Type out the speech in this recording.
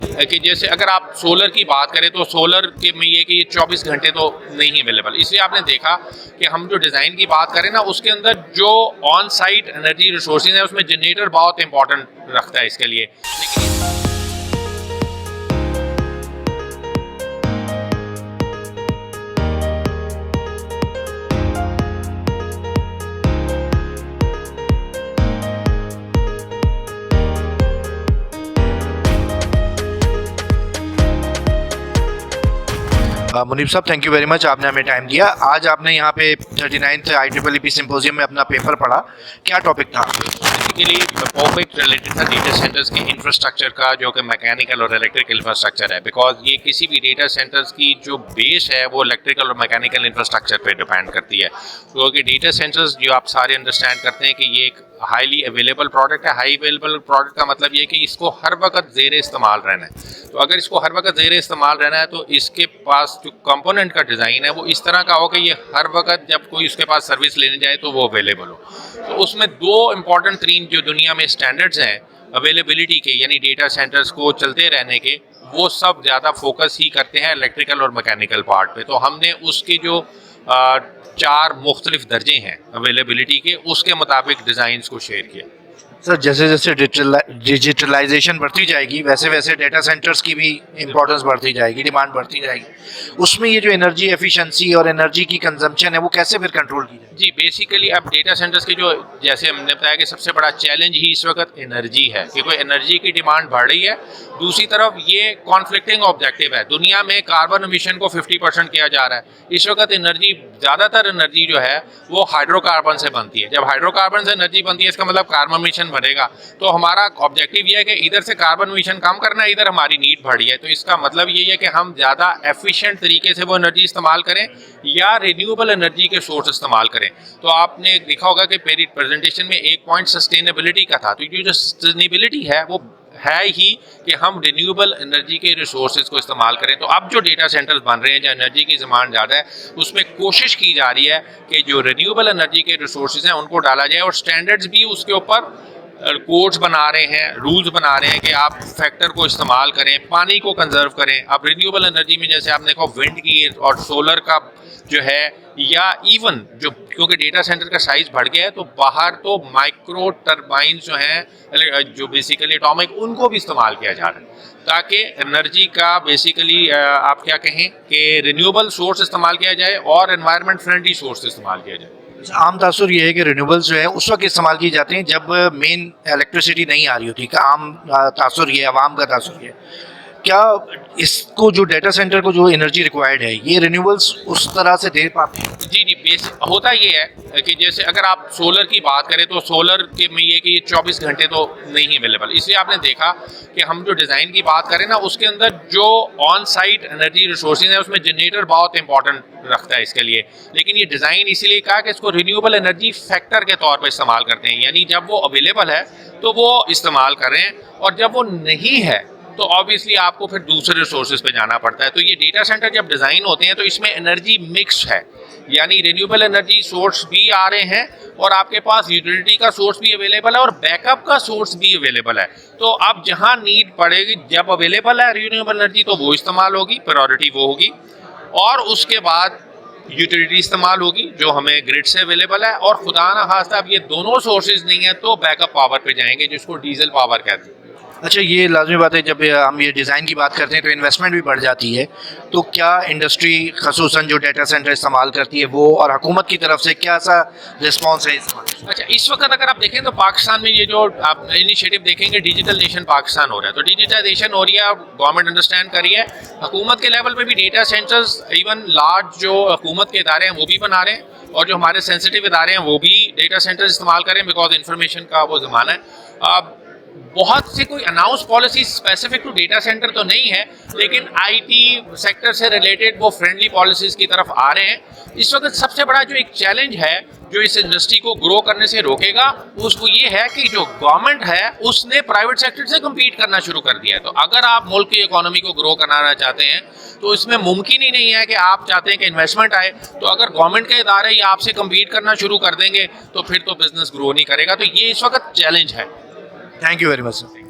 कि जैसे अगर आप सोलर की बात करें तो सोलर के में ये कि ये 24 घंटे तो नहीं अवेलेबल, इसलिए आपने देखा कि हम जो डिज़ाइन की बात करें ना उसके अंदर जो ऑन साइट एनर्जी रिसोर्सेज है उसमें जनरेटर बहुत इंपॉर्टेंट रखता है इसके लिए। लेकिन मुनीब साहब, थैंक यू वेरी मच, आपने हमें टाइम दिया। आज आपने यहाँ पे 39th IEEE सिम्पोजियम में अपना पेपर पढ़ा, क्या टॉपिक था? बेसिकली टॉपिक रिलेटेड था डेटा सेंटर्स के इंफ्रास्ट्रक्चर का, जो कि मैकेनिकल और इलेक्ट्रिकल इंफ्रास्ट्रक्चर है। बिकॉज ये किसी भी डेटा सेंटर्स की जो बेस है वो इलेक्ट्रिकल और मैकेनिकल इंफ्रास्ट्रक्चर पे डिपेंड करती है। क्योंकि डेटा सेंटर्स जो आप सारे अंडरस्टैंड करते हैं कि ये एक हाईली अवेलेबल प्रोडक्ट है। हाई अवेलेबल प्रोडक्ट का मतलब ये कि इसको हर वक्त ज़ेर इस्तेमाल रहना है। तो अगर इसको हर वक्त ज़ेर इस्तेमाल रहना है तो इसके पास जो कंपोनेंट का डिज़ाइन है वो इस तरह का हो कि ये हर वक्त जब कोई उसके पास सर्विस लेने जाए तो वो अवेलेबल हो। तो उसमें दो इम्पॉर्टेंट तीन जो दुनिया में स्टैंडर्ड्स हैं अवेलेबिलिटी के, यानी डेटा सेंटर्स को चलते रहने के, वो सब ज़्यादा फोकस ही करते हैं इलेक्ट्रिकल और मैकेनिकल पार्ट पे। तो हमने उसके जो 4 मुख्तलिफ दर्जे हैं अवेलेबिलिटी के, उसके मुताबिक डिज़ाइंस को शेयर किया। सर, जैसे जैसे डिजिटलाइजेशन बढ़ती जाएगी वैसे वैसे डेटा सेंटर्स की भी इम्पोर्टेंस बढ़ती जाएगी, डिमांड बढ़ती जाएगी। उसमें ये जो एनर्जी एफिशिएंसी और एनर्जी की कंजम्पशन है वो कैसे फिर कंट्रोल की जाए? जी, बेसिकली अब डेटा सेंटर्स के जो, जैसे हमने बताया कि सबसे बड़ा चैलेंज ही इस वक्त एनर्जी है, क्योंकि एनर्जी की डिमांड बढ़ रही है। दूसरी तरफ ये कॉन्फ्लिक्टिंग ऑब्जेक्टिव है, दुनिया में कार्बन एमिशन को 50% किया जा रहा है। इस वक्त एनर्जी, ज़्यादातर एनर्जी जो है वो हाइड्रोकार्बन से बनती है। जब हाइड्रोकार्बन से एनर्जी बनती है इसका मतलब कार्बन एमिशन बढ़ेगा। तो हमारा ऑब्जेक्टिव ये है कि इधर से कार्बन एमिशन कम करना है, इधर हमारी नीड बढ़ी है। तो इसका मतलब ये है कि हम ज़्यादा एफिशिएंट तरीके से वो एनर्जी इस्तेमाल करें या रिन्यूएबल एनर्जी के सोर्स इस्तेमाल करें। तो आपने देखा होगा कि मेरी प्रेजेंटेशन में एक पॉइंट सस्टेनेबिलिटी का था। तो ये जो सस्टेनेबिलिटी है वो है ही कि हम रिन्यूएबल एनर्जी के रिसोर्सेज को इस्तेमाल करें। तो अब जो डेटा सेंटर्स बन रहे हैं जहाँ एनर्जी की डिमांड ज़्यादा है, उसमें कोशिश की जा रही है कि जो रिन्यूएबल एनर्जी के रिसोर्सेज हैं उनको डाला जाए, और स्टैंडर्ड्स भी उसके ऊपर कोड्स बना रहे हैं, रूल्स बना रहे हैं कि आप फैक्टर को इस्तेमाल करें, पानी को कंजर्व करें। अब रिन्यूएबल एनर्जी में जैसे आपने कहा विंड की और सोलर का जो है, या इवन जो, क्योंकि डेटा सेंटर का साइज बढ़ गया है तो बाहर तो माइक्रो टर्बाइन जो हैं जो बेसिकली एटॉमिक, उनको भी इस्तेमाल किया जा रहा है ताकि एनर्जी का बेसिकली आप क्या कहें कि रिन्यूएबल सोर्स इस्तेमाल किया जाए और एनवायरनमेंट फ्रेंडली सोर्स इस्तेमाल किया जाए। आम तासुर ये है कि रिन्यूएबल्स जो है उस वक्त इस्तेमाल की जाते हैं जब मेन इलेक्ट्रिसिटी नहीं आ रही होती। आम तासुर ये, आवाम का तासुर ये, क्या इसको जो डेटा सेंटर को जो एनर्जी रिक्वायर्ड है ये रिन्यूएबल्स उस तरह से दे पाते हैं? जी, बेसिक होता ये है कि जैसे अगर आप सोलर की बात करें तो सोलर के में ये कि ये 24 घंटे तो नहीं अवेलेबल, इसलिए आपने देखा कि हम जो डिज़ाइन की बात करें ना उसके अंदर जो ऑन साइट एनर्जी रिसोर्सेज है उसमें जनरेटर बहुत इंपॉर्टेंट रखता है इसके लिए। लेकिन ये डिज़ाइन इसीलिए कहा कि इसको रिन्यूएबल एनर्जी फैक्टर के तौर पर इस्तेमाल करते हैं, यानी जब वो अवेलेबल है तो वो इस्तेमाल करें, और जब वो नहीं है तो ऑब्वियसली आपको फिर दूसरे रिसोर्सेज पे जाना पड़ता है। तो ये डेटा सेंटर जब डिज़ाइन होते हैं तो इसमें एनर्जी मिक्स है, यानी रिन्यूएबल एनर्जी सोर्स भी आ रहे हैं और आपके पास यूटिलिटी का सोर्स भी अवेलेबल है और बैकअप का सोर्स भी अवेलेबल है। तो अब जहां नीड पड़ेगी, जब अवेलेबल है रिन्यूएबल एनर्जी तो वो इस्तेमाल होगी, प्रायोरिटी वो होगी, और उसके बाद यूटिलिटी इस्तेमाल होगी जो हमें ग्रिड से अवेलेबल है। और खुदा ना खास्ता अब ये दोनों सोर्सेज नहीं है तो बैकअप पावर पे जाएंगे, जिसको डीजल पावर कहते हैं। अच्छा, ये लाजमी बात है, जब हम ये डिज़ाइन की बात करते हैं तो इन्वेस्टमेंट भी बढ़ जाती है। तो क्या इंडस्ट्री खसूसन जो डेटा सेंटर इस्तेमाल करती है वो, और हुकूमत की तरफ से क्या सा रिस्पॉन्स है इस वक्त? अच्छा, इस वक्त अगर आप देखें तो पाकिस्तान में ये जो आप इनिशिएटिव देखेंगे, डिजिटल नेशन पाकिस्तान हो रहा है। तो डिजिटाइजेशन हो रही है, गवर्नमेंट अंडरस्टैंड कर रही है। हुकूमत के लेवल पे भी डेटा सेंटर्स, इवन लार्ज जो हुकूमत के इदारे हैं वो भी बना रहे हैं, और जो हमारे सेंसिटिव इदारे हैं वो भी डेटा सेंटर्स इस्तेमाल करें, बिकॉज इंफॉर्मेशन का वो ज़माना है। अब बहुत सी कोई announce policy specific to data center तो नहीं है, लेकिन आईटी सेक्टर से रिलेटेड वो फ्रेंडली पॉलिसीज़ की तरफ आ रहे हैं। इस वक्त सबसे बड़ा जो एक चैलेंज है जो इस इंडस्ट्री को ग्रो करने से रोकेगा, उसको ये है कि जो गवर्नमेंट है उसने प्राइवेट सेक्टर से कम्पीट करना शुरू कर दिया है। तो अगर आप मुल्क की इकोनॉमी को ग्रो कराना चाहते हैं तो इसमें मुमकिन ही नहीं है कि आप चाहते हैं कि इन्वेस्टमेंट आए, तो अगर गवर्नमेंट के इदारे या आपसे कम्पीट करना शुरू कर देंगे तो फिर तो बिजनेस ग्रो नहीं करेगा। तो ये इस वक्त चैलेंज है। Thank you very much sir.